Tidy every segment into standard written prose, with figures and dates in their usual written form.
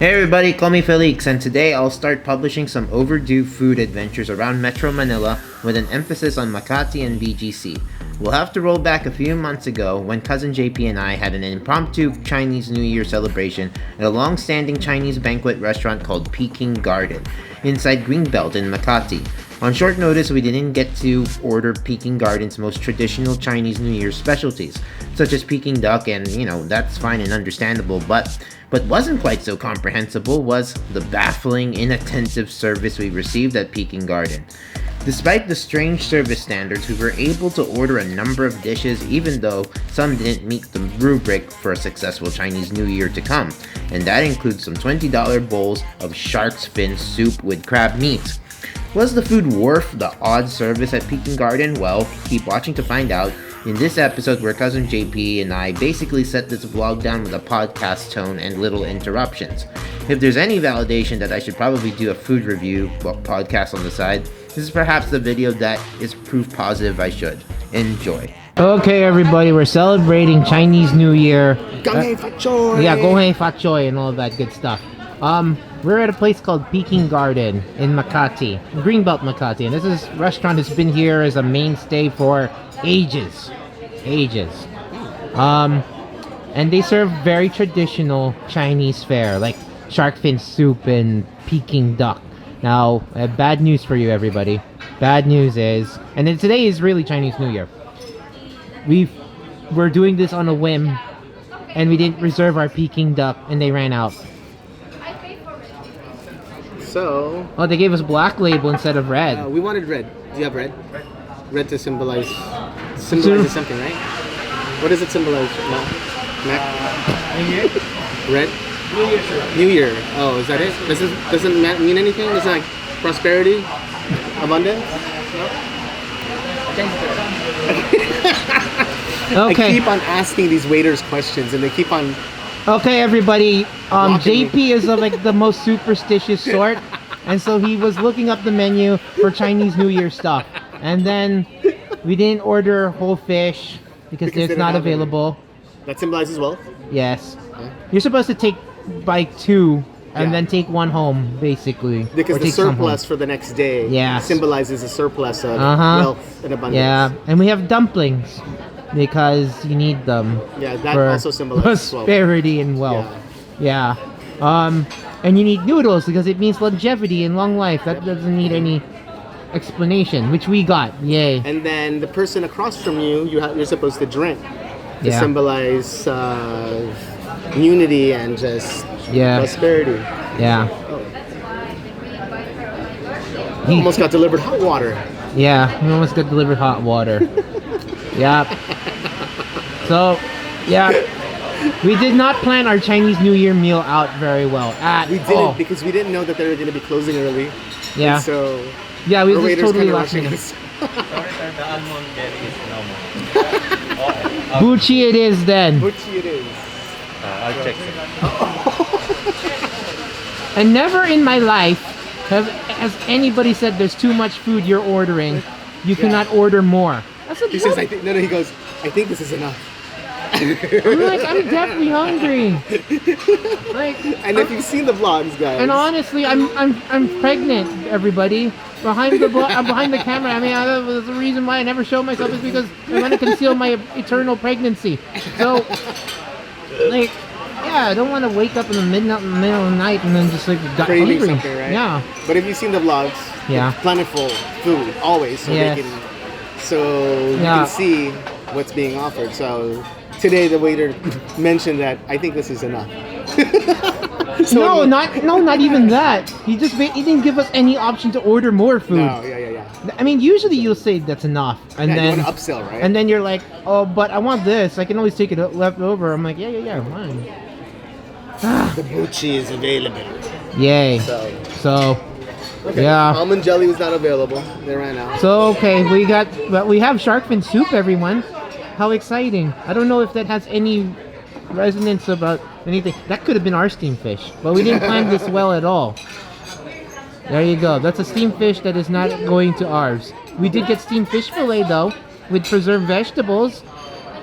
Hey everybody, call me Felix, and today I'll start publishing some overdue food adventures around Metro Manila with an emphasis on Makati and BGC. We'll have to roll back a few months ago when cousin JP and I had an impromptu Chinese New Year celebration at a long-standing Chinese banquet restaurant called Peking Garden, inside Greenbelt in Makati. On short notice, we didn't get to order Peking Garden's most traditional Chinese New Year specialties, such as Peking duck, and that's fine and understandable, but what wasn't quite so comprehensible was the baffling, inattentive service we received at Peking Garden. Despite the strange service standards, we were able to order a number of dishes even though some didn't meet the rubric for a successful Chinese New Year to come, and that includes some $20 bowls of shark's fin soup with crab meat. Was the food worth the odd service at Peking Garden? Well, keep watching to find out in this episode where cousin JP and I basically set this vlog down with a podcast tone and little interruptions. If there's any validation that I should probably do a food review podcast on the side, this is perhaps the video that is proof positive I should. Enjoy. Okay everybody, we're celebrating Chinese New Year. Gong hei fat choy! Yeah, gong hei fat choy and all that good stuff. We're at a place called Peking Garden in Makati, Greenbelt, Makati, and this restaurant has been here as a mainstay for ages. And they serve very traditional Chinese fare, like shark fin soup and Peking duck. Now, I have bad news for you, everybody. Bad news is, and then today is really Chinese New Year. We're doing this on a whim, and we didn't reserve our Peking duck, and they ran out. So... Oh, they gave us black label instead of red. we wanted red. Do you have red? Red to symbolize something, right? What does it symbolize? Mac? New Year? Red? New Year. Oh, is that it? Doesn't mean anything? Is it like prosperity? Abundance? No? Okay. I keep on asking these waiters questions and they keep on... Okay, everybody. JP me. is like the most superstitious sort, and so he was looking up the menu for Chinese New Year stuff, and then we didn't order whole fish because it's not available. That symbolizes wealth? Yes. Huh? You're supposed to take by two and then take one home, basically. Because or the take some surplus home. for the next day Yes. symbolizes a surplus of wealth and abundance. Yeah, and we have dumplings because you need them. Yeah, that for also symbolizes prosperity and wealth. Yeah. And you need noodles because it means longevity and long life. That doesn't need any explanation, which we got. Yay. And then the person across from you, you're supposed to drink to symbolize unity and just prosperity. Yeah. Oh. Almost got delivered hot water. Yeah, we almost got delivered hot water. Yeah. So, yeah. We did not plan our Chinese New Year meal out very well at We didn't all. because we didn't know that they were going to be closing early. Yeah. And so yeah, we our were just waiters totally kinda last rushing minute. us. The almond jelly is normal. Bucci it is then. Which it is. I'll check it. And never in my life has anybody said there's too much food you're ordering. You cannot order more. That's a He says, he goes, I think this is enough. I'm like, I'm definitely hungry. Like, And if you've seen the vlogs, guys. and honestly, I'm pregnant. Everybody behind the camera. I mean, the reason why I never show myself is because I want to conceal my eternal pregnancy. So, like, yeah, I don't want to wake up in the middle of the night and then just like got craving hungry. something, right? Yeah. But if you've seen the vlogs, Yeah. it's plentiful food always, so Yes. you can see what's being offered. So today the waiter mentioned that I think this is enough. So not even that. He didn't give us any option to order more food. No, yeah. I mean, usually you'll say that's enough, and You then want to upsell, right? and then you're like, oh, but I want this. I can always take it left over. I'm like, yeah, fine. the bucci is available. Yay. So okay. Yeah. Almond jelly was not available. They ran out. So okay, we have shark fin soup, everyone. How exciting! I don't know if that has any resonance about anything. That could have been our steamed fish, but we didn't plan this well at all. There you go. That's a steamed fish that is not going to ours. We did get steamed fish fillet though, with preserved vegetables.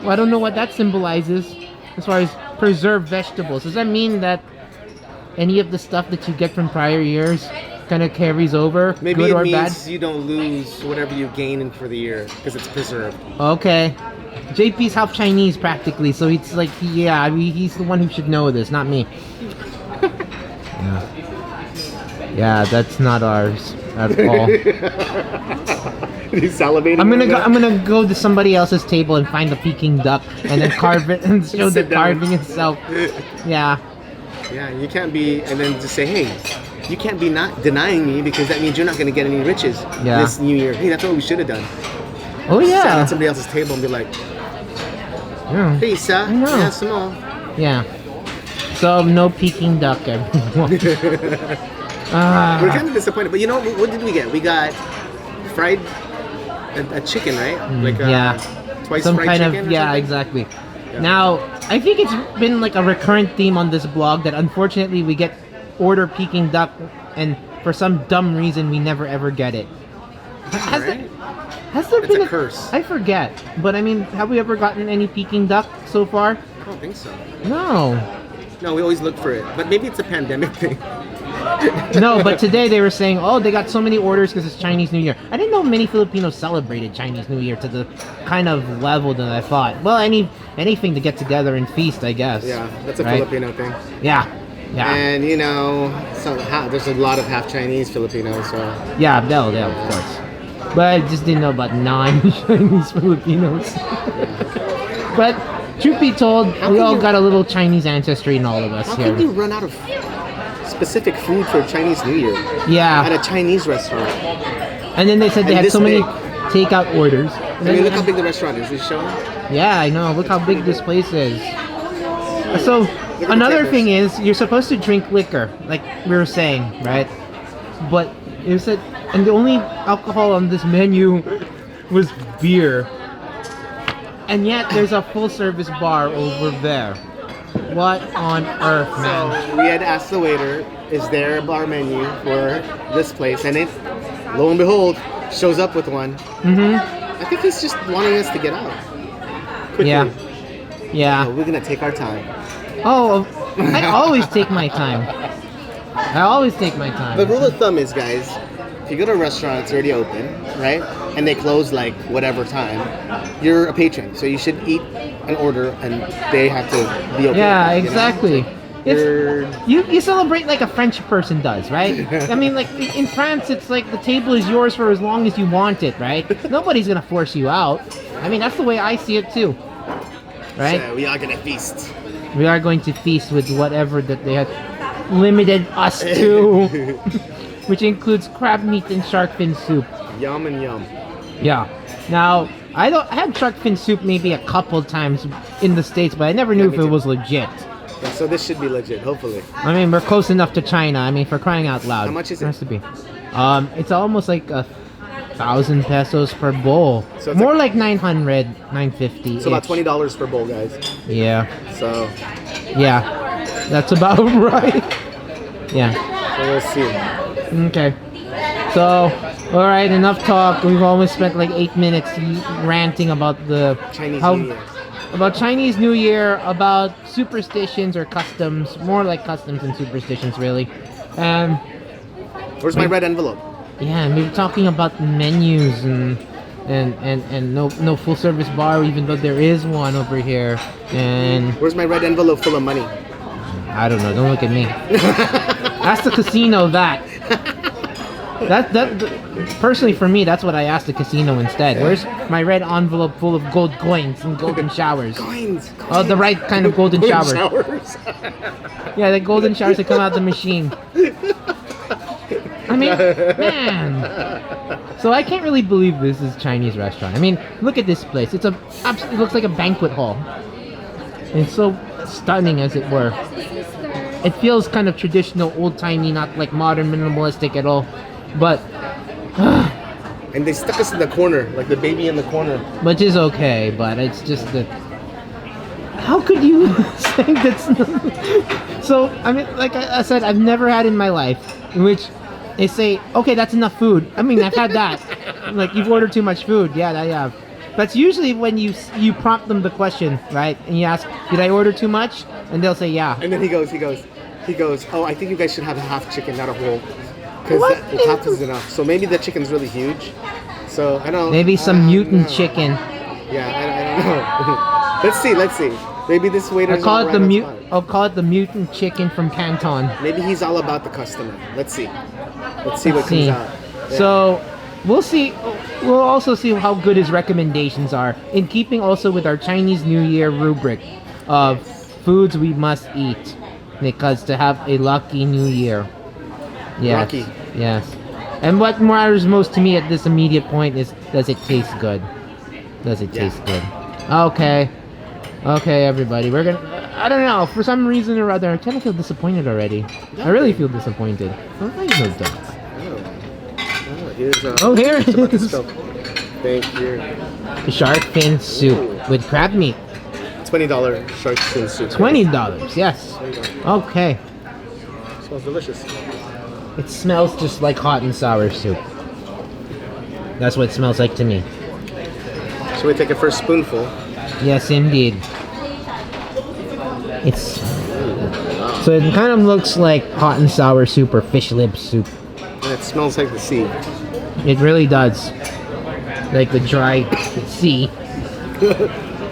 Well, I don't know what that symbolizes as far as preserved vegetables. Does that mean that any of the stuff that you get from prior years kind of carries over, Maybe good it or means bad? you don't lose whatever you gain in for the year because it's preserved. Okay. JP's half Chinese practically, so it's like, yeah, I mean, he's the one who should know this, not me. Yeah, that's not ours at all. He's salivating. I'm gonna go to somebody else's table and find the Peking duck and then carve it and show the Sit down. carving itself. Yeah. Yeah, you can't be, and then just say, hey, you can't be not denying me because that means you're not going to get any riches Yeah. this new year. Hey, that's what we should have done. Oh Sit yeah. at somebody else's table and be like, Yeah. hey, sir, know. yeah, some more. Yeah. So no Peking duck, everyone. We're kind of disappointed, but you know, what did we get? We got fried a chicken, right? yeah. Twice Some fried kind chicken. of or yeah, something? exactly. Now I think it's been like a recurrent theme on this blog that unfortunately we get order Peking duck and for some dumb reason we never ever get it. Has Right? there It's been a curse. I forget, but I mean, have we ever gotten any Peking duck so far? I don't think so. No. No, we always look for it, but maybe it's a pandemic thing. No, but today they were saying, oh, they got so many orders because it's Chinese New Year. I didn't know many Filipinos celebrated Chinese New Year to the kind of level that I thought. Well, anything to get together and feast, I guess. Yeah, that's a Right? Filipino thing. Yeah. Yeah. And you know, there's a lot of half Chinese Filipinos, so Yeah, no, of course. But I just didn't know about non-Chinese Filipinos. But truth be told, How we can all you- got a little Chinese ancestry in all of us how here. can you run out of specific food for Chinese New Year at Yeah. a Chinese restaurant? And then they said they And had this so many big. takeout orders. I mean, look how big the restaurant is. Is it showing? Yeah, I know. Look how big this place is. So, the another tables. thing is, you're supposed to drink liquor, like we were saying, right? But it said, and the only alcohol on this menu was beer. And yet, there's a full-service bar over there. What on earth, man? So we had asked the waiter, "Is there a bar menu for this place?" And it, lo and behold, shows up with one. Mm-hmm. I think he's just wanting us to get out quickly. Yeah. So Yeah. we're gonna take our time. Oh, I always take my time. I always take my time. The rule of thumb is, guys, if you go to a restaurant, it's already open, right? And they close like whatever time. You're a patron, so you should eat and order, and they have to be okay. Yeah, with it, you know? exactly. It's, You're you celebrate like a French person does, right? I mean, like in France, it's like the table is yours for as long as you want it, right? Nobody's gonna force you out. I mean, that's the way I see it too, right? So we are gonna feast. We are going to feast with whatever that they have limited us to, which includes crab meat and shark fin soup. Yum and yum. Yeah. Now, I had shark fin soup maybe a couple times in the States, but I never knew Yeah, if me it too. was legit. Yeah, so this should be legit, hopefully. I mean, we're close enough to China. I mean, for crying out loud. How much is it? Has to be. It's almost like 1,000 pesos per bowl. So it's More like 900, 950. So about $20 per bowl, guys. Yeah, So yeah, that's about right. Yeah. we'll see. Okay. So, all right, enough talk. We've almost spent like 8 minutes ranting about the Chinese New Year. about Chinese New Year, about superstitions or customs, more like customs than superstitions, really. Where's my red envelope? Yeah, and we were talking about menus and no full service bar, even though there is one over here. And Where's my red envelope full of money? I don't know. Don't look at me. Ask the casino that. Personally for me, that's what I asked the casino instead. Where's my red envelope full of gold coins and golden showers? Coins. Oh, the right kind of golden shower. Showers. Yeah, the golden showers that come out the machine. I mean, man. So I can't really believe this is a Chinese restaurant. I mean, look at this place. It looks like a banquet hall. It's so stunning, as it were. It feels kind of traditional, old-timey, not like modern, minimalistic at all. But, And they stuck us in the corner, like the baby in the corner. which is okay. But it's just that. How could you think that's not... So, I mean, like I said, I've never had in my life in which they say, okay, that's enough food. I mean, I've had that. Like, you've ordered too much food. Yeah, I have. That's usually when you prompt them the question, right? And you ask, did I order too much? And they'll say, yeah. And then he goes, He goes, "Oh, I think you guys should have a half chicken, not a whole, because What? half is enough." So maybe the chicken's really huge. So I don't. Maybe some I don't mutant know. chicken. Yeah, I don't know. Let's see. Maybe this waiter's I'll all call it the mutant chicken from Canton. Maybe he's all about the customer. Let's see what comes See. out. Yeah. So we'll see. We'll also see how good his recommendations are, in keeping also with our Chinese New Year rubric of foods we must eat, because to have a lucky New Year. Yes. Lucky. Yes. And what matters most to me at this immediate point is, does it taste good? Does it taste good? Okay. Okay, everybody. We're gonna. I don't know. For some reason or other, I kind of feel disappointed already. I really feel disappointed. Oh, I know that. Here it is. Thank you. Shark fin soup with crab meat. $20 shark fin soup. $20. Yes. There you go. Okay. Smells delicious. It smells just like hot and sour soup. That's what it smells like to me. Should we take a first spoonful? Yes, indeed. It's so it kind of looks like hot and sour soup or fish lip soup. And it smells like the sea. It really does. Like the dry sea.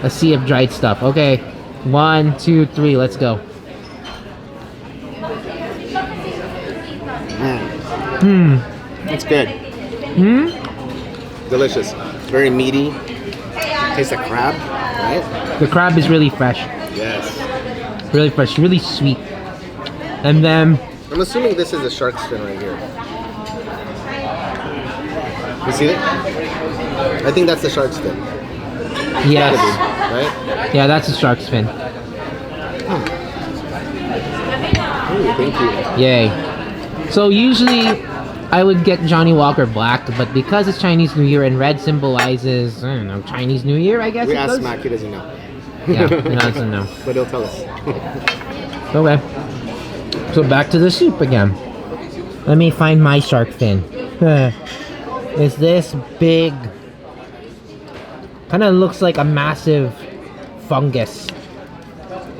A sea of dried stuff. Okay. 1, 2, 3. Let's go. It's good. Delicious. Very meaty. Tastes like crab, right? The crab is really fresh. Yes. Really fresh. Really sweet. And then I'm assuming this is a shark fin right here. You see it? I think that's the shark's fin. yes. Right? Yeah, that's a shark's fin. Ooh, thank you. Yay. So usually I would get Johnny Walker Black, but because it's Chinese New Year and red symbolizes, I don't know, Chinese New Year, I guess We it asked does. Mac, he doesn't know. Yeah, he doesn't know. But he'll tell us. Okay. So back to the soup again. Let me find my shark fin. It's this big, kind of looks like a massive fungus.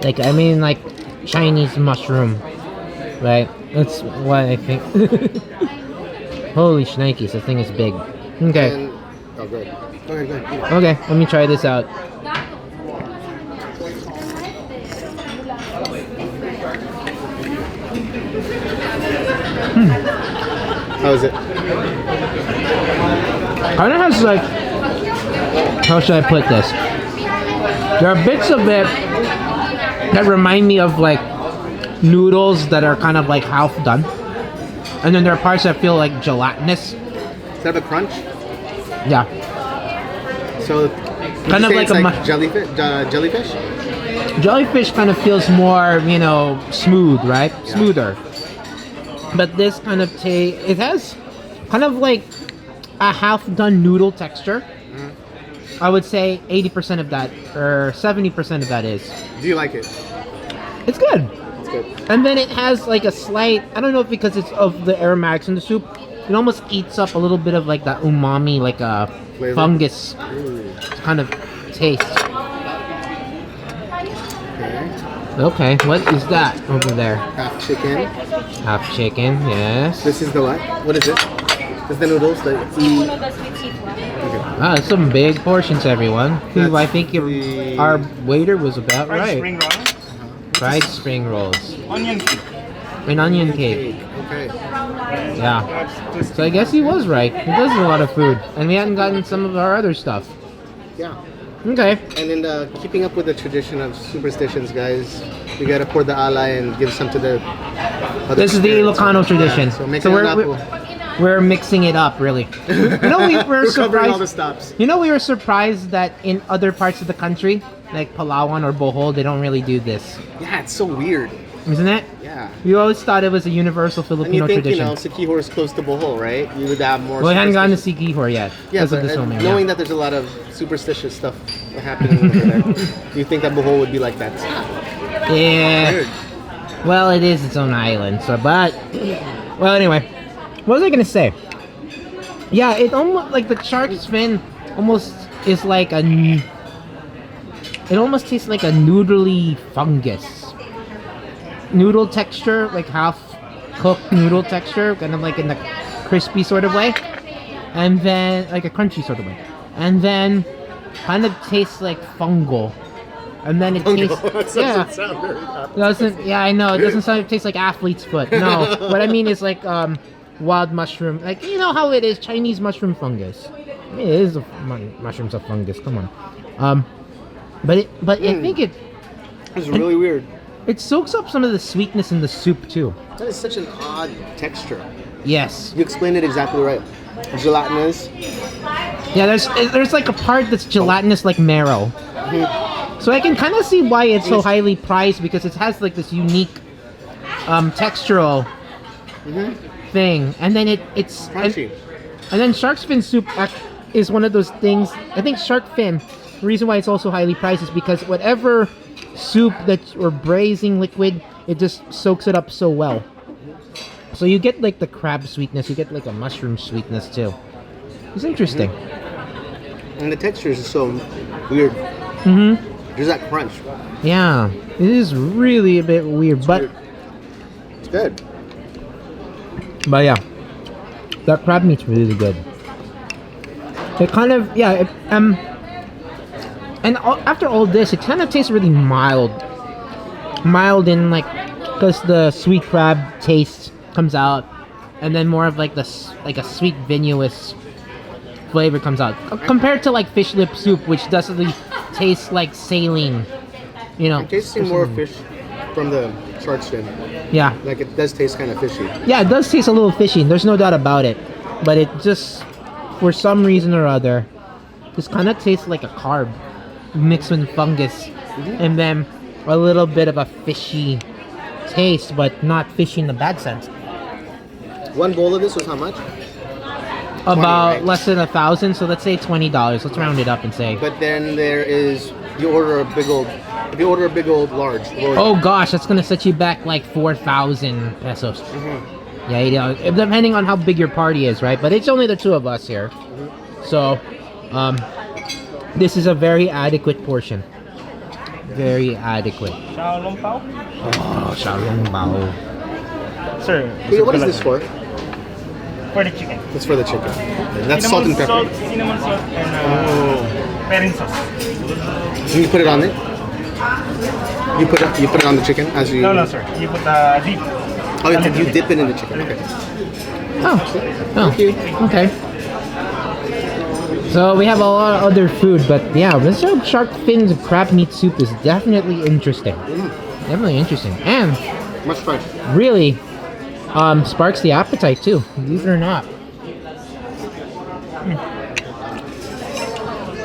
Like, I mean, like Chinese mushroom, right? That's what I think. Holy shnikes, this thing is big. Okay. And, oh, go ahead. Go ahead. Okay, let me try this out. How is it? Kind of has like, how should I put this? There are bits of it that remind me of like noodles that are kind of like half done, and then there are parts that feel like gelatinous. Does it have a crunch? Yeah, So, Kind of like a jellyfish? jellyfish kind of feels more, you know, smooth, right? Yeah. Smoother. But this kind of it has kind of like a half-done noodle texture. I would say 80% of that, or 70% of that is. Do you like it? It's good. It's good. And then it has like a slight, I don't know if because it's of the aromatics in the soup, it almost eats up a little bit of like that umami, like a Flavor? fungus Ooh. kind of taste. Okay. Okay, what is that over there? Half chicken. Half chicken, yes. This is the what? What is it? This is the noodles. Ah, some big portions, everyone. That's I think the- our waiter was about right. Spring roll. Fried spring rolls. Onion cake. An onion cake. Okay. Yeah. So I guess he was right. He does a lot of food. And we hadn't gotten some of our other stuff. Yeah. Okay. And in keeping up with the tradition of superstitions, guys, we gotta pour the alay and give some to the. Other This is the spirits. Ilocano tradition. Yeah, so make So it we're mixing it up, really. You know, we were We're covering all the surprised. stops. You know, we were surprised that in other parts of the country, like Palawan or Bohol, they don't really do this, Yeah, it's so weird. isn't it? Yeah. We always thought it was a universal And Filipino you think, tradition. you know, Sikihor is close to Bohol, right? You would have more. Well, we hadn't gotten to superstition- Sikihor yet. Yeah, because of but this film, knowing that there's a lot of superstitious stuff happening over there, do you think that Bohol would be like that? Yeah. Weird. Well, it is its own island. So, but well, anyway, what was I gonna say? Yeah, it almost like the shark's fin almost is like it almost tastes like a noodly fungus. noodle texture, like half cooked noodle texture, kind of like in the crispy sort of way, and then like a crunchy sort of way, and then kind of tastes like fungal, and then it tastes yeah. Sound very appetizing. Doesn't yeah I know it doesn't sound it tastes like athlete's foot. No, what I mean is like wild mushroom, like you know how it is Chinese mushroom fungus. I mean, it is mushrooms of fungus. Come on, but I think It's really weird. it soaks up some of the sweetness in the soup too. That is such an odd texture. Yes. You explained it exactly right. Gelatinous. Yeah, there's like a part that's gelatinous like marrow. So I can kind of see why it's so highly prized because it has like this unique textural thing, and then it's Crunchy. and then shark's fin soup is one of those things. I think shark fin. The reason why it's also highly prized is because whatever soup or braising liquid, it just soaks it up so well. So you get like the crab sweetness, you get like a mushroom sweetness too. It's interesting. And the texture is so weird. There's that crunch. Yeah, it is really a bit weird, but It's good. yeah, that crab meat's really good. It kind of and after all this, it kind of tastes really mild in like because the sweet crab taste comes out, and then more of like a sweet vinous flavor comes out compared to like fish lip soup, which doesn't taste like saline. You know, I'm tasting more fish from the shark's fin. Yeah. Like it does taste kind of fishy. Yeah, it does taste a little fishy. There's no doubt about it. But it just, for some reason or other, just kind of tastes like a carb mixed with fungus. And then a little bit of a fishy taste, but not fishy in the bad sense. One bowl of this was how much? About right? less than 1,000, so let's say $20. Let's round it up and say. But then there is, you order a big old large. Oh gosh, that's gonna set you back like 4,000 pesos. Yeah, you know, depending on how big your party is, right? But it's only the two of us here, so this is a very adequate portion. Very adequate. Xiao Long Pao? Oh, xiaolongbao. Sir. Wait, what is this for? For the chicken. It's for the chicken. That's salt and pepper. Cinnamon salt and pairing sauce. And you put it on it? You put it on the chicken as you... No, sir. You put deep. Oh, you dip it in the chicken. Okay. Oh, okay. So we have a lot of other food, but yeah, this shark fins and crab meat soup is definitely interesting. Definitely interesting, and Much fun. really sparks the appetite too, believe it or not.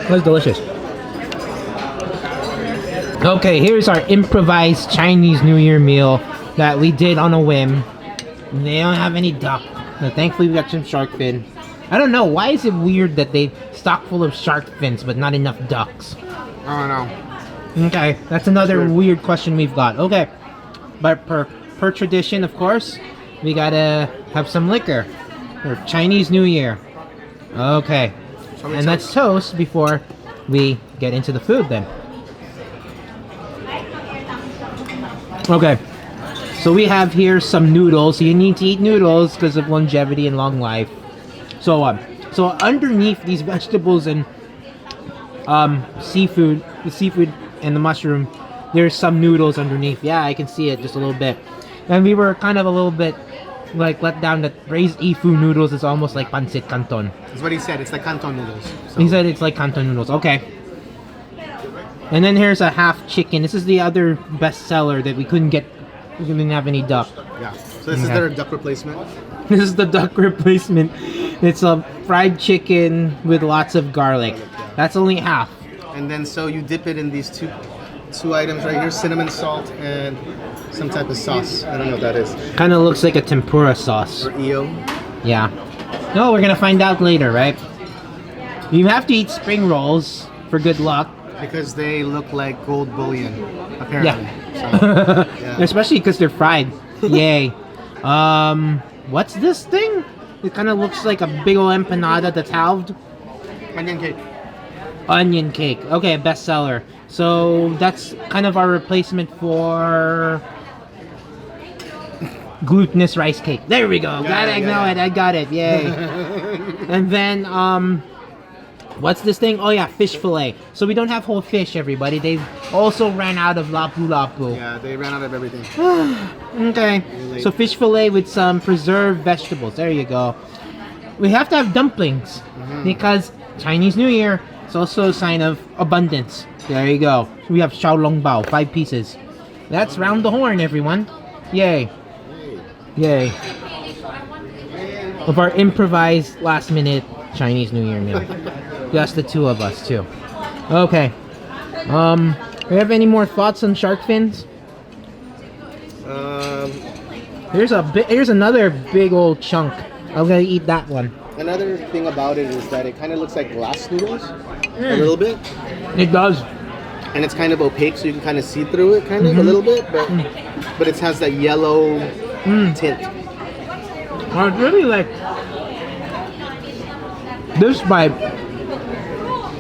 That's delicious. Okay, here's our improvised Chinese New Year meal that we did on a whim. They don't have any duck, but thankfully we got some shark fin. I don't know, why is it weird that they stock full of shark fins but not enough ducks? I don't know. Okay, that's another weird question we've got. Okay, but per tradition, of course, we gotta have some liquor for Chinese New Year. Okay, and let's toast before we get into the food then. Okay, so we have here some noodles. You need to eat noodles because of longevity and long life. So underneath these vegetables and seafood, the seafood and the mushroom, there's some noodles underneath. Yeah, I can see it just a little bit. And we were kind of a little bit like let down that braised ifu noodles is almost like pancit canton. That's what he said. It's like canton noodles. So. He said it's like canton noodles. Okay. And then here's a half chicken. This is the other best seller that we couldn't get. We didn't have any duck. Yeah. So this is their duck replacement. This is the duck replacement. It's a fried chicken with lots of garlic. That's only half. And then so you dip it in these two items right here, cinnamon salt and some type of sauce. I don't know what that is. Kind of looks like a tempura sauce. Or EO. Yeah. No, we're gonna find out later, right? You have to eat spring rolls for good luck. Because they look like gold bullion, apparently. Yeah. So, yeah. Especially because they're fried. Yay. What's this thing? It kind of looks like a big old empanada that's halved. Onion cake. Onion cake. Okay, bestseller. So that's kind of our replacement for glutinous rice cake. There we go. Glad I know it. I got it. Yay. And then what's this thing? Oh yeah, fish fillet. So we don't have whole fish, everybody. They've also ran out of lapu lapu. Yeah, they ran out of everything. Okay. So fish fillet with some preserved vegetables. There you go. We have to have dumplings because Chinese New Year is also a sign of abundance. There you go. So we have Xiao Long Bao, 5 pieces. That's round the horn, everyone. Yay. Yay. Of our improvised last minute Chinese New Year meal. Just the two of us too. Okay. Do you have any more thoughts on shark fins? Here's another big old chunk. I'm gonna eat that one. Another thing about it is that it kind of looks like glass noodles, a little bit. It does. And it's kind of opaque, so you can kind of see through it, kind of a little bit, but it has that yellow tint. I really like this bite.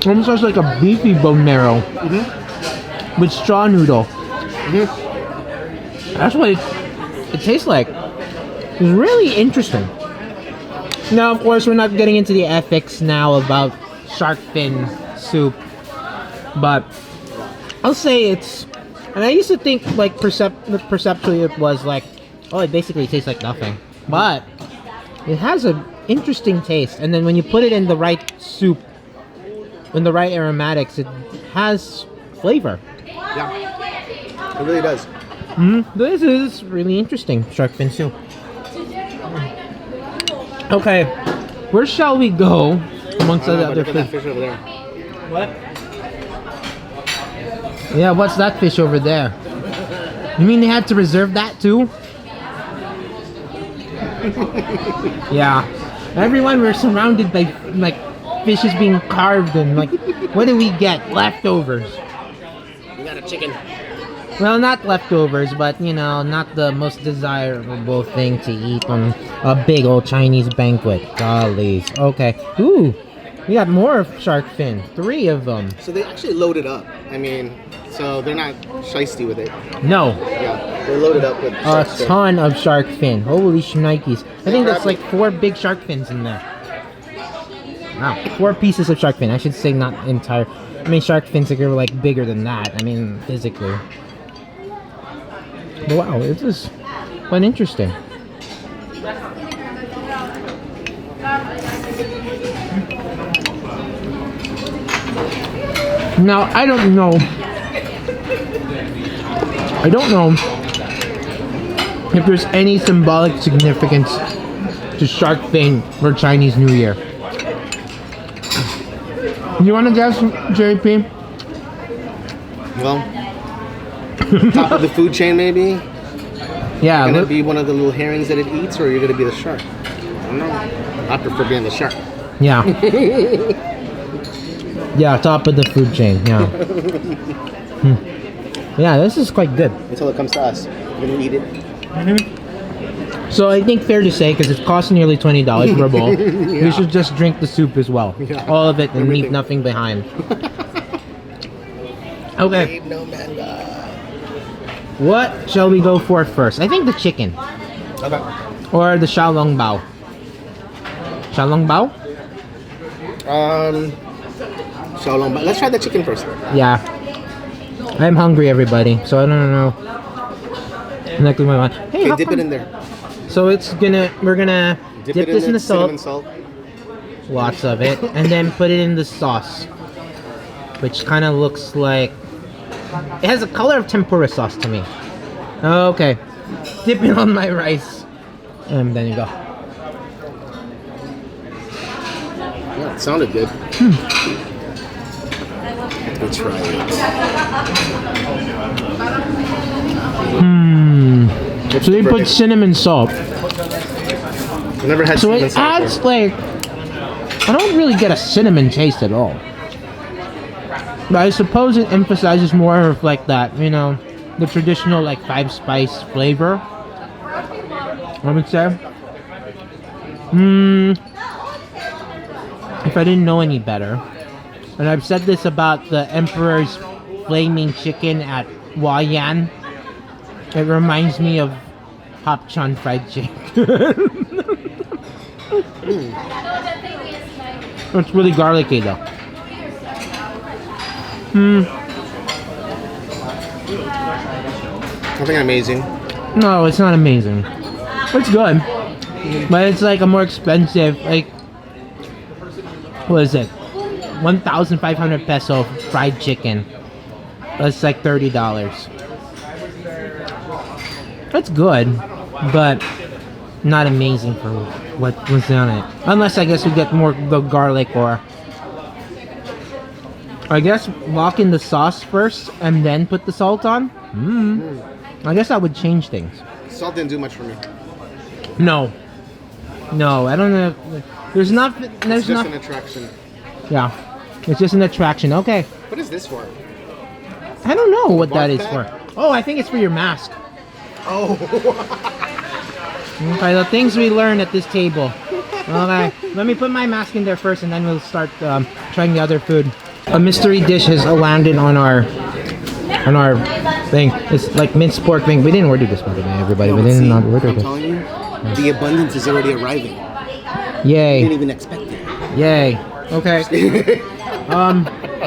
Almost looks like a beefy bone marrow with straw noodle. That's what it tastes like. It's really interesting. Now, of course, we're not getting into the ethics now about shark fin soup, but I'll say it's. And I used to think like perceptually it was like, oh, it basically tastes like nothing, but it has an interesting taste. And then when you put it in the right soup, in the right aromatics, it has flavor. Yeah, it really does. This is really interesting, shark fin soup. Okay, where shall we go amongst the other Look at that fish? fish over there. What? Yeah, what's that fish over there? You mean they had to reserve that too? Yeah. Everyone, we're surrounded by like fishes being carved and like, what do we get? Leftovers. We got a chicken. Well, not leftovers, but you know, not the most desirable thing to eat on a big old Chinese banquet. Gollies. Okay. Ooh, we got more shark fin. 3 of them. So they actually loaded up. I mean, so they're not shisty with it. No. Yeah, they're loaded up with A shark fin. ton of shark fin. Holy shnikes. I think that's like 4 big shark fins in there. Wow. 4 pieces of shark fin. I should say not entire. I mean, shark fins are like bigger than that. I mean, physically. But wow, this is quite interesting. Now, I don't know if there's any symbolic significance to shark fin for Chinese New Year. You want to guess, JP? Well, top of the food chain, maybe. Yeah, You're gonna be one of the little herrings that it eats, or you're gonna be the shark. I don't know. I prefer being the shark. yeah. Yeah, top of the food chain, yeah. Yeah, this is quite good. Until it comes to us, we're gonna eat it. So I think fair to say, because it costs nearly $20 for a bowl, we should just drink the soup as well. Yeah. All of it and leave Everything. nothing behind. Okay, No manga. what shall we go for first? I think the chicken. Okay. Or the Xiao Long Bao. Xiao Long Bao? Xiao Long Bao. Let's try the chicken first. Yeah. I'm hungry, everybody, so I don't know. Exactly what I want. Hey, Okay, how dip come- it in there. So we're gonna dip it this in the cinnamon salt, salt. lots of it, and then put it in the sauce, which kind of looks like it has the color of tempura sauce to me. Okay, dip it on my rice, and then you go. Yeah, it sounded good. Let's try it. So they put cinnamon salt. I've never had So cinnamon it salt adds before. like, I don't really get a cinnamon taste at all. But I suppose it emphasizes more of like that, you know, the traditional like 5 spice flavor, I would say. If I didn't know any better. And I've said this about the Emperor's Flaming Chicken at Huayan. It reminds me of Hop Chun fried chicken. It's really garlicky though. Nothing amazing. No, it's not amazing. It's good, but it's like a more expensive. Like, what is it? 1,500 peso fried chicken. That's like $30. That's good, but not amazing for what was on it. Unless I guess we get more the garlic, or I guess lock in the sauce first and then put the salt on. I guess that would change things. Salt didn't do much for me. No, I don't know. There's not. There's It's just not. an attraction. Yeah, it's just an attraction. Okay, What is this for? I don't know what that is Bark for. Oh, I think it's for your mask. Oh. Okay, the things we learn at this table. Okay, let me put my mask in there first, and then we'll start trying the other food. A mystery dish has landed on our thing. It's like minced pork thing. We didn't order this, by the way, everybody. We didn't not order I'm this. telling you, the abundance is already arriving. Yay! Didn't even expect it. Yay! Okay.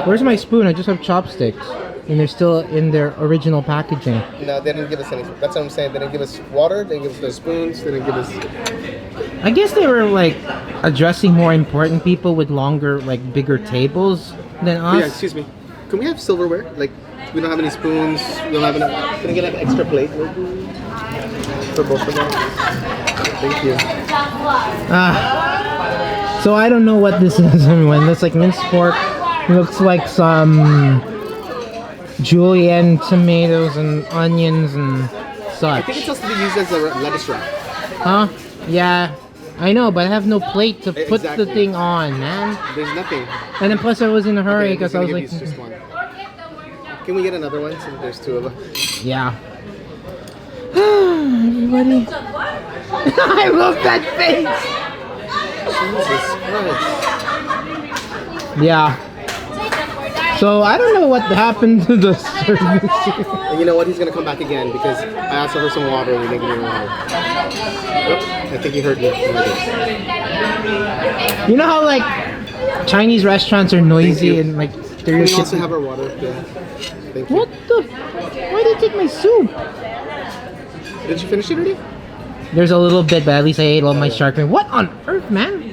Where's my spoon? I just have chopsticks, and they're still in their original packaging. No, they didn't give us anything. That's what I'm saying. They didn't give us water. They didn't give us their spoons. They didn't give us. I guess they were like addressing more important people with longer, like bigger tables than Oh, yeah, us. excuse me. Can we have silverware? Like, we don't have any spoons. We don't have enough. Can I get an extra plate for both of them? Thank you. So I don't know what this is. Everyone, that's like minced pork. It looks like some julienne tomatoes and onions and I think it's such. supposed to be used as a lettuce wrap. Huh? Yeah, I know, but I have no plate to put the Exactly. thing on, man. There's nothing. And then plus I was in a hurry Okay, because I'm I was gonna like, give you just one. Can we get another one since there's two of them? yeah. Everybody. I love that face. Jesus Christ. Yeah. So I don't know what happened to the service. And you know what? He's gonna come back again because I asked him for some water and he didn't give me water. Oops, I think he heard me. You know how like Chinese restaurants are noisy you. and like Can we also stereotypical? have our water? Yeah. Thank you. What the? Why did you take my soup? Did you finish it already? There's a little bit, but at least I ate all my shark fin. What on earth, man?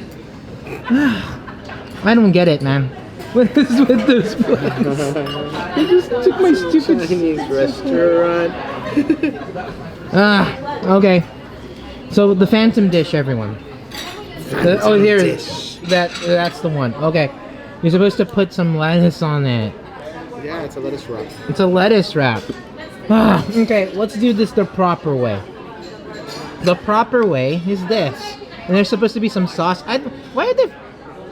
I don't get it, man. What is with this place? They just took my stupid. Chinese restaurant. Okay. So the phantom dish, everyone. Oh, here. dish. That's the one. Okay. You're supposed to put some lettuce on it. Yeah, it's a lettuce wrap. It's a lettuce wrap. Okay, let's do this the proper way. The proper way is this. And there's supposed to be some sauce. Why are there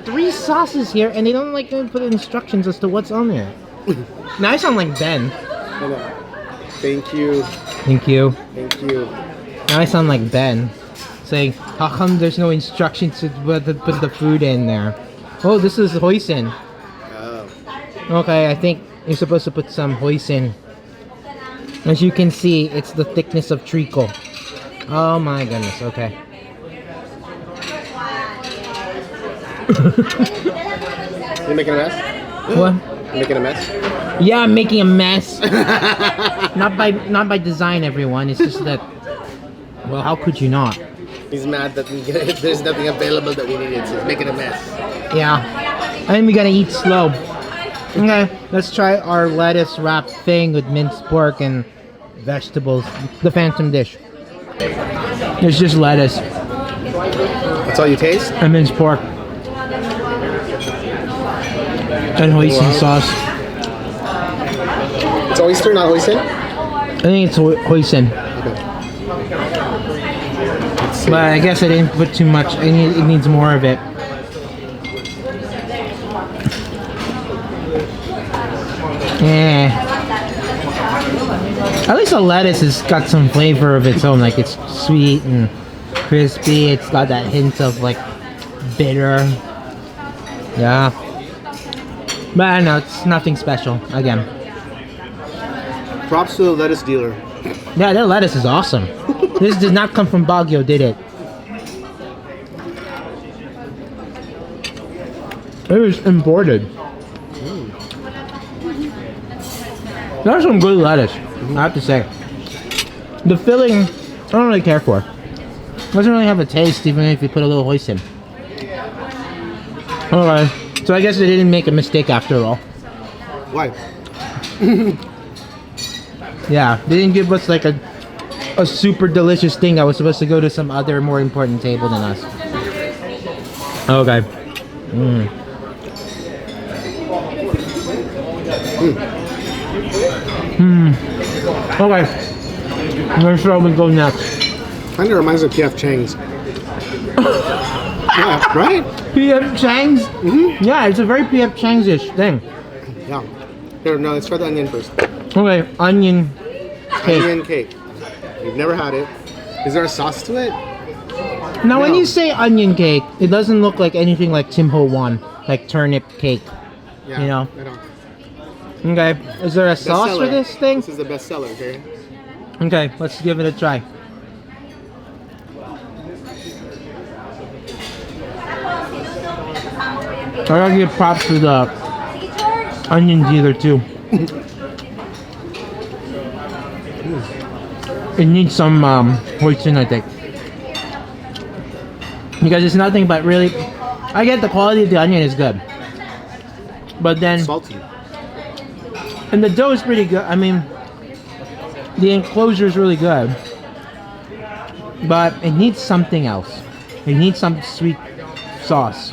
3 sauces here and they don't like put instructions as to what's on there? Now I sound like Ben. Thank you. Thank you. Thank you. Now I sound like Ben. Saying, how come there's no instructions to put the food in there? Oh, this is hoisin. Oh. Okay, I think you're supposed to put some hoisin. As you can see, it's the thickness of treacle. Oh my goodness, okay. You making a mess? What? You making a mess? Yeah, I'm making a mess. not by design, everyone. It's just that, well, how could you not? He's mad that there's nothing available that we needed, so he's making a mess. Yeah. And we gotta eat slow. Okay, let's try our lettuce wrap thing with minced pork and vegetables. The phantom dish. It's just lettuce That's all you taste? and minced pork. And hoisin sauce. It's oyster, not hoisin? I think it's hoisin. Okay. Let's see. But I guess I didn't put too much. It needs more of it. Yeah. At least the lettuce has got some flavor of its own. Like it's sweet and crispy. It's got that hint of like bitter. Yeah. But I don't know. It's nothing special. Again. Props to the lettuce dealer. Yeah, that lettuce is awesome. This did not come from Baguio, did it? It was imported. There's some good lettuce, I have to say. The filling, I don't really care for. It doesn't really have a taste, even if you put a little hoisin. Alright, so I guess they didn't make a mistake after all. Why? Yeah, they didn't give us like a super delicious thing that was supposed to go to some other more important table than us. Okay. Okay. Where shall we go next? Kind of reminds me of P.F. Chang's. Yeah, right? P.F. Chang's? Yeah, it's a very P.F. Chang's-ish thing. Yeah. Here, no, let's try the onion first. Okay, onion cake. Onion cake. You've never had it. Is there a sauce to it? Now, when No. you say onion cake, it doesn't look like anything like Tim Ho Wan, like turnip cake. Yeah, You know. I don't. Okay, is there a sauce for Bestseller. this thing? This is the best seller, okay? Okay, let's give it a try. I gotta give props to the onion dealer too. It needs some hoisin, I think. Because it's nothing but really, I get the quality of the onion is good. But then, Salty. and the dough is pretty good. I mean, the enclosure is really good. But it needs something else. It needs some sweet sauce.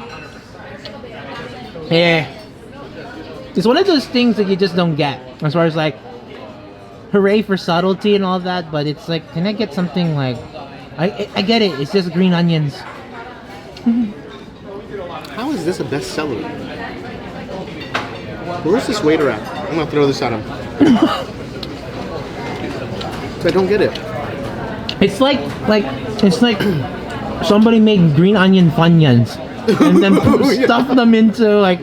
Yeah. It's one of those things that you just don't get. As far as like, hooray for subtlety and all that, but it's like, can I get something like, I get it, it's just green onions. How is this a bestseller? Where's this waiter at? I'm gonna throw this at him. I don't get it. It's like somebody made green onion funyuns and then stuff them into like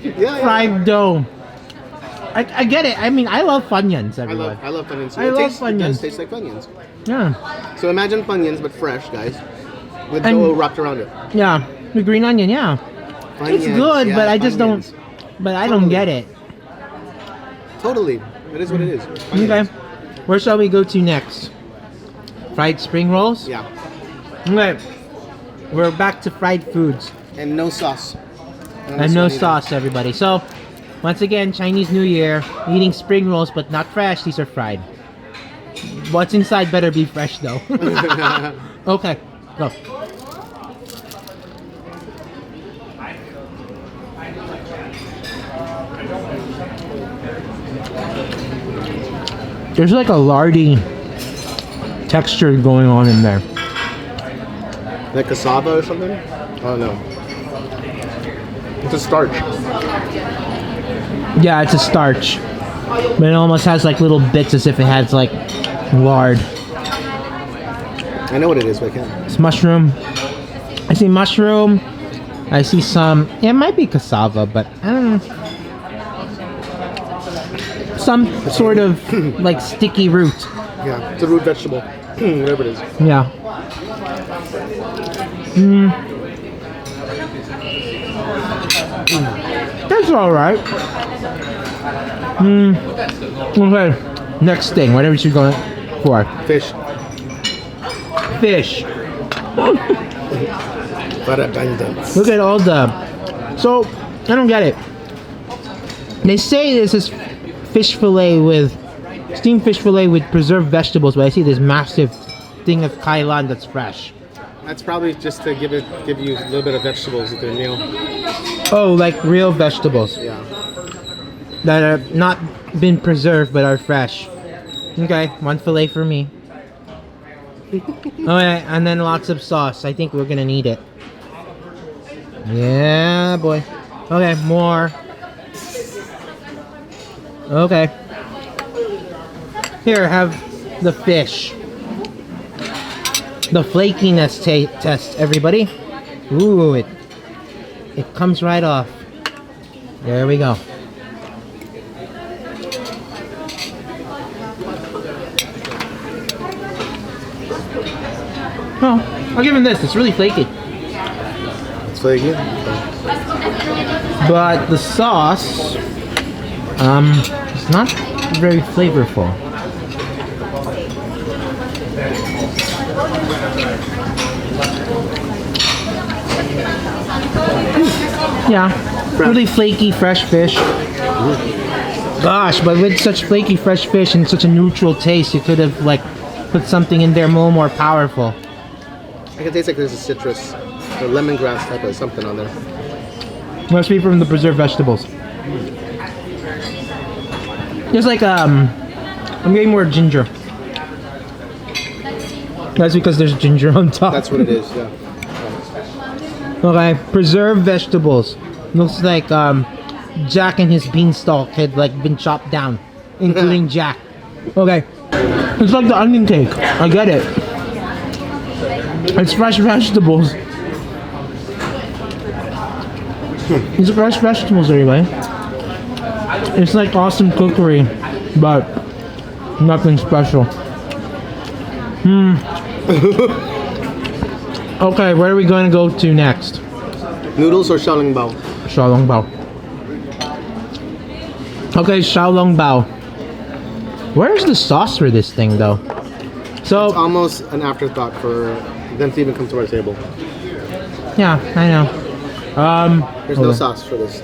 Yeah, fried dough. I get it. I mean, I love funyuns, everyone. I love Funyuns. I It love It Funyuns. does taste like Funyuns. Yeah, So imagine Funyuns, but fresh, guys. With And- dough wrapped around it. yeah. The green onion, yeah. It's Funyuns, good, yeah, but I just Funyuns. don't. But I don't get it. Totally. It is what it is. Okay. Funyuns. Where shall we go to next? Fried spring rolls? Yeah. Okay. We're back to fried foods. And no sauce. And no sauce, everybody. So, once again, Chinese New Year, eating spring rolls, but not fresh. These are fried. What's inside better be fresh, though. Okay, go. There's like a lardy texture going on in there. Like cassava or something? Oh no. It's a starch. Yeah, it's a starch. But it almost has like little bits as if it has like lard. I know what it is, but I can't. It's mushroom. I see mushroom. I see some. Yeah, it might be cassava, but I don't know. Some sort of like sticky root. Yeah, it's a root vegetable. Whatever it is. Yeah. That's alright. Okay. Next thing. Whatever you're going for. Fish. Fish. But abundance. Look at all the. So, I don't get it. They say this is fish fillet with steamed fish fillet with preserved vegetables, but I see this massive thing of kailan that's fresh. That's probably just to give you a little bit of vegetables with your meal. Oh, like real vegetables Yeah. that are not been preserved but are fresh. Okay, one fillet for me. Okay, and then lots of sauce. I think we're gonna need it. Yeah, boy. Okay, more. Okay. Here, have the fish. The flakiness test, everybody. Ooh, it comes right off. There we go. Oh, I'll give him this. It's really flaky. It's flaky. But the sauce, it's not very flavorful. Yeah, really flaky fresh fish. Gosh, but with such flaky fresh fish and such a neutral taste, you could have like put something in there a little more powerful. I can taste like there's a citrus or lemongrass type of something on there. Must be from the preserved vegetables. There's like I'm getting more ginger. That's because there's ginger on top. That's what it is, yeah. Okay, preserved vegetables. Looks like Jack and his beanstalk had like been chopped down, including Jack. Okay, it's like the onion cake. I get it. It's fresh vegetables. It's fresh vegetables anyway. It's like awesome cookery, but nothing special. Okay, where are we going to go to next? Noodles or xiaolongbao? Xiaolongbao. Okay, xiaolongbao. Where's the sauce for this thing though? So It's almost an afterthought for them to even come to our table. yeah, I know. There's no sauce for this.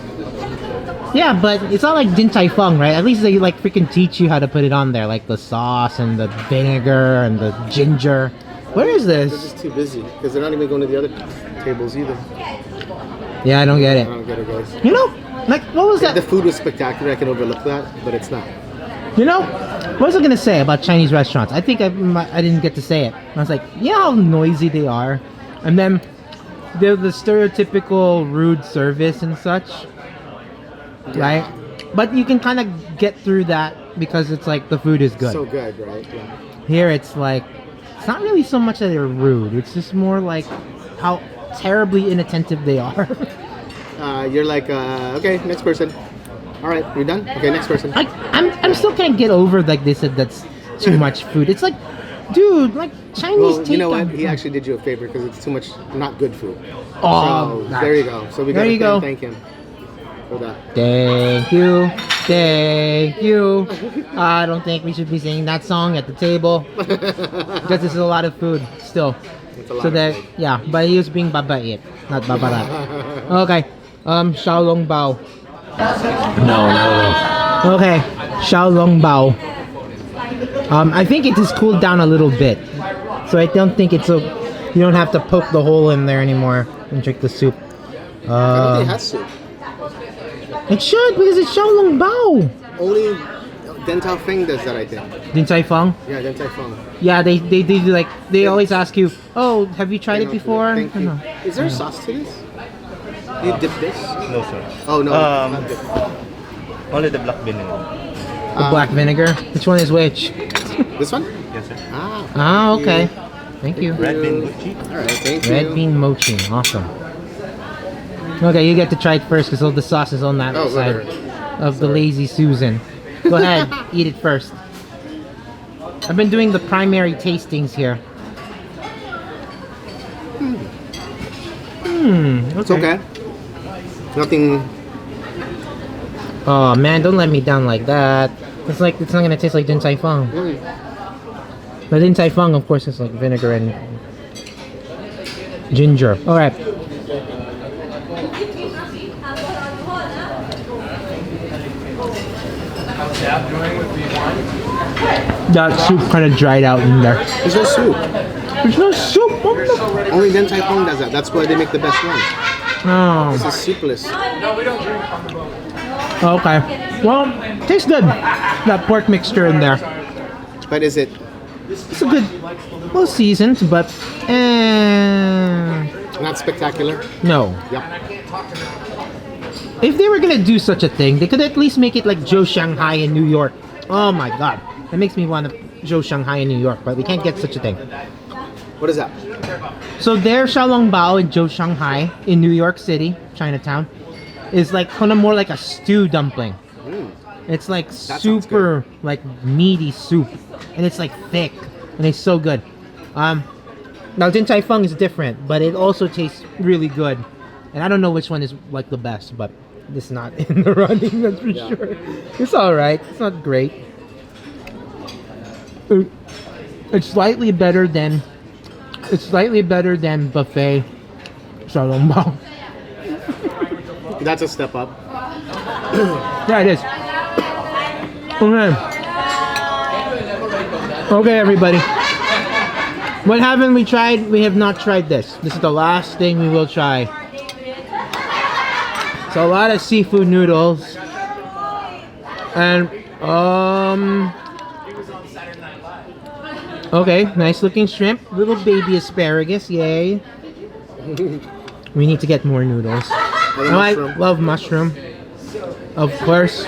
Yeah, but it's not like Din Tai Fung, right? At least they like freaking teach you how to put it on there, like the sauce and the vinegar and the ginger. Where is They're this? just too busy because they're not even going to the other tables either. Yeah, I don't get I it. don't get it, guys. You know, like what was If the that? food was spectacular, I can overlook that, but it's not. You know, what was I gonna say about Chinese restaurants? I think I didn't get to say it. I was like, yeah, how noisy they are, and then the stereotypical rude service and such, right? But you can kind of get through that because it's like the food is good. So good, right? Yeah. Here it's like, it's not really so much that they're rude. It's just more like how terribly inattentive they are. You're like, okay, next person. All right, you're done? Okay, next person. Like I'm still can't get over like they said that's too much food. It's like, dude, like Chinese Well, you know what? takeout- He actually did you a favor because it's too much not good food. Oh, so there you go. So we there gotta you go. thank him for that. Thank you, thank you. I don't think we should be singing that song at the table because this is a lot of food still. It's a lot So of that food. yeah, but he was being babait, not babarat. Okay, xiaolongbao. No. Okay, xiaolongbao. I think it has cooled down a little bit, so I don't think it's a. You don't have to poke the hole in there anymore and drink the soup. I don't think it has soup. It should because it's xiaolongbao. Only Den Tai Fung does that, I think. Din Tai Fung. Yeah, Den Tai Fung. Yeah, they do like they always ask you, oh, have you tried it before? Thank you. No. Is there sauce to this? You dip this? No, sir. Oh, no. Not dip. Only the black vinegar. The black vinegar. Which one is which? This one? Yes, sir. Ah, okay. Thank you. Red bean mochi. Alright, thank you. Red bean mochi. Awesome. Okay, you get to try it first because all the sauce is on that Oh, side whatever. of the lazy Susan. Go ahead, eat it first. I've been doing the primary tastings here. It's okay. Nothing. Oh man, don't let me down like that. It's like it's not gonna taste like Din Tai Fung. But Din Tai Fung, of course, is like vinegar and ginger. All right. That soup kind of dried out in there. There's no soup. There's no soup. What the- Only Den Tai Fung does that. That's why they make the best ones. Oh, This is soupless. okay. Well, tastes good. That pork mixture in there. But is it? It's a good, well seasoned, but Not spectacular. no. Yeah. If they were gonna do such a thing, they could at least make it like Joe Shanghai in New York. Oh my god, that makes me want to Joe Shanghai in New York, but we can't get such a thing. What is that? So their Xiaolongbao in Joe Shanghai in New York City, Chinatown, is like kind of more like a stew dumpling. It's like sounds super like meaty soup, and it's like thick, and it's so good. Now, Din Tai Fung is different, but it also tastes really good. And I don't know which one is like the best, but it's not in the running, that's for sure. It's alright. It's not great. It's slightly better than buffet xiaolongbao. That's a step up. Yeah, it is. Okay, everybody. What haven't we tried? We have not tried this. This is the last thing we will try. So a lot of seafood noodles. And, okay, nice looking shrimp. Little baby asparagus, yay. We need to get more noodles. I love mushroom. Of course.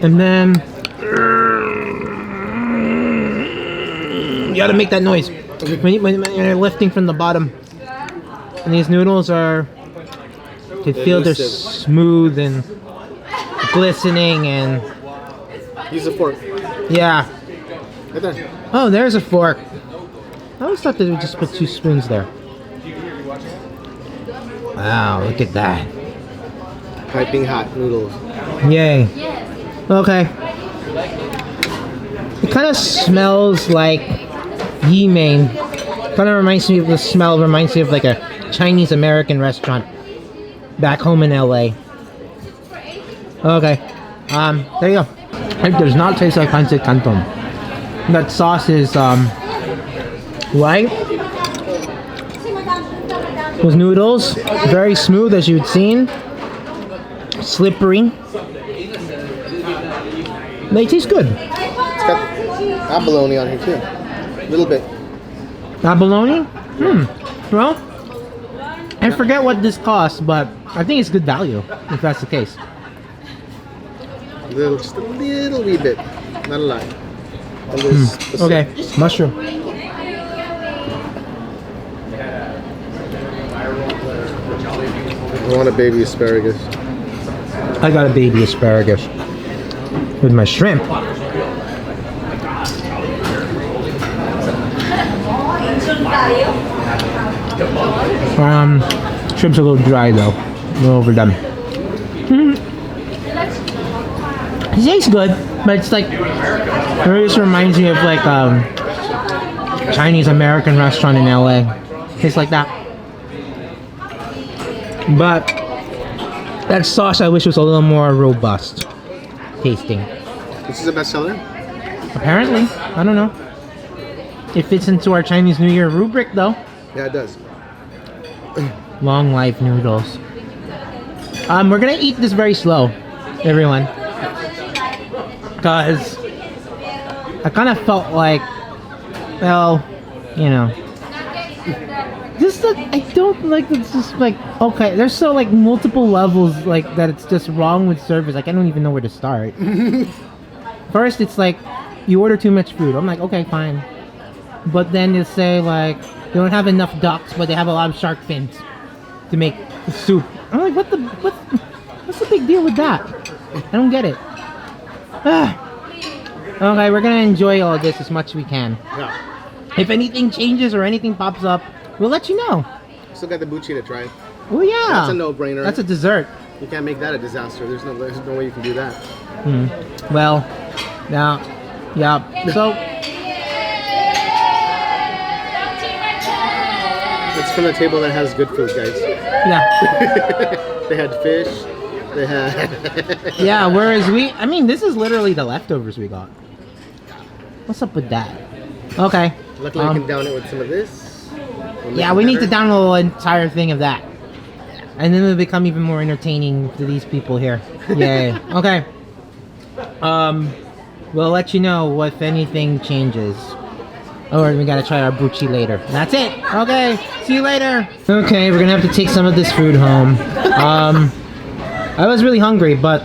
And then... you gotta make that noise when you're lifting from the bottom. And these noodles are... you can feel they're smooth and glistening and... use a fork. Yeah. Right there. Oh, there's a fork. I always thought they would just put 2 spoons there. Wow, look at that. Piping hot noodles. Yay. Okay. It kind of smells like yi mein. Kind of reminds me of the smell. Reminds me of like a Chinese American restaurant back home in LA. Okay. There you go. It does not taste like pancit canton. That sauce is white. Those noodles, very smooth as you'd seen. Slippery. They taste good. It's got abalone on here too. A little bit. Abalone? Well, I forget what this costs, but I think it's good value, if that's the case. Just a little wee bit. Not a lot. Okay, mushroom. I want a baby asparagus. I got a baby asparagus with my shrimp. Shrimp's a little dry though, a little overdone. It tastes good, but it's like, it just reminds me of like Chinese American restaurant in LA. Tastes like that. But that sauce I wish was a little more robust tasting. This is a bestseller? Apparently, I don't know. It fits into our Chinese New Year rubric though. Yeah, it does. Long life noodles. We're gonna eat this very slow, everyone. Because I kind of felt like, well, you know, just that I don't like, it's just like, okay, there's so like multiple levels like that it's just wrong with service. Like I don't even know where to start. First, it's like, you order too much food. I'm like, okay, fine. But then they say like, they don't have enough ducks, but they have a lot of shark fins to make the soup. I'm like, what's the big deal with that? I don't get it. Okay, we're gonna enjoy all of this as much as we can. Yeah. If anything changes or anything pops up, we'll let you know. Still got the buchi to try. Oh yeah. That's a no-brainer. That's a dessert. You can't make that a disaster. There's no way you can do that. Well, now, yeah. So it's from a table that has good food, guys. yeah. They had fish. They had. Yeah. Whereas I mean, this is literally the leftovers we got. What's up with that? Okay. Luckily, you can down it with some of this. Yeah, we need to download an entire thing of that. And then it'll become even more entertaining to these people here. Yay. Okay. We'll let you know if anything changes. Or we gotta try our buchi later. That's it. Okay. See you later. Okay, we're gonna have to take some of this food home. I was really hungry, but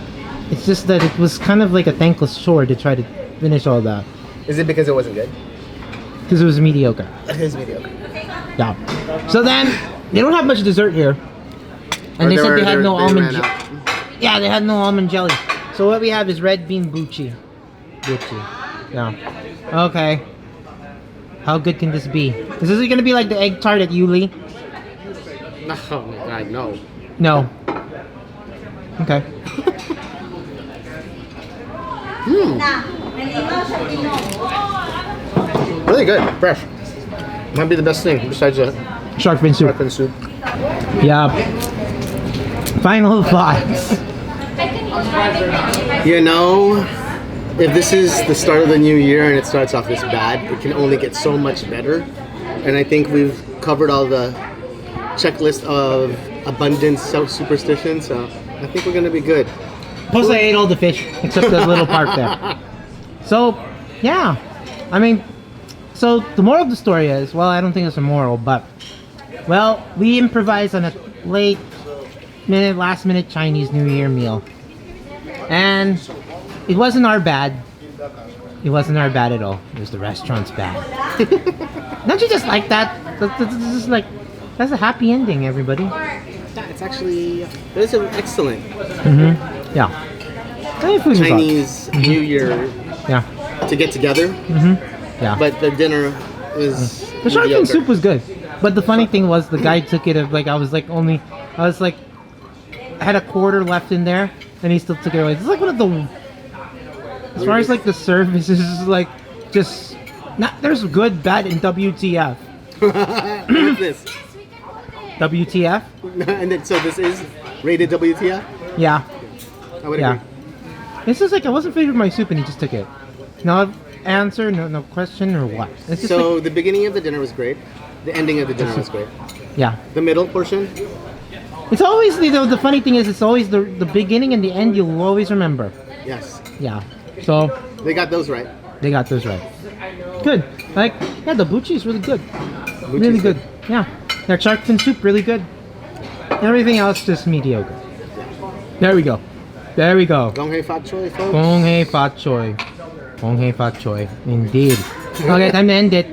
it's just that it was kind of like a thankless chore to try to finish all that. Is it because it wasn't good? Because it was mediocre. It is mediocre. Yeah. So then, they don't have much dessert here. And they said they had no almond jelly. Yeah, they had no almond jelly. So what we have is red bean buchi. Yeah. Okay. How good can this be? Is this gonna be like the egg tart at Yuli? Oh my god, no. No. Okay. Really good, fresh. Might be the best thing besides the Shark fin soup. shark fin soup. Yeah. Final thoughts. You know, if this is the start of the new year and it starts off this bad, it can only get so much better. And I think we've covered all the checklist of abundance, superstition, so I think we're gonna be good. Plus, I ate all the fish except the little part there. So, yeah. I mean, so the moral of the story is, well, I don't think it's a moral, but, well, we improvised on a last minute Chinese New Year meal. And it wasn't our bad. It wasn't our bad at all. It was the restaurant's bad. Don't you just like that? That's just like, that's a happy ending, everybody. Yeah, it's actually, it's an excellent Mm-hmm. Yeah. The food was Chinese New Year awesome. Yeah. to get together, Yeah. but the dinner was the shark fin mediocre. soup was good. But the funny thing was the guy took it of like I was like I had a quarter left in there and he still took it away. It's like one of the as far as like the service is like just not there's good, bad, and WTF. What's this? WTF? And then, so this is rated WTF? Yeah. I would Yeah. agree. This is like I wasn't favored with my soup and he just took it. No answer, no question or what. It's just So like, the beginning of the dinner was great. The ending of the dinner was great. yeah. The middle portion, It's always the funny thing is it's always the beginning and the end you'll always remember. yes, Yeah. So they got those right. they got those right. Good. Like yeah, the buchi is really good. Which Really is good. Yeah. Their shark fin soup really good. Everything else just mediocre. There we go. There we go. Gong hei fat choi, folks. Gong hei fat choi. Gong hei fat choi. Indeed. Okay, time to end it.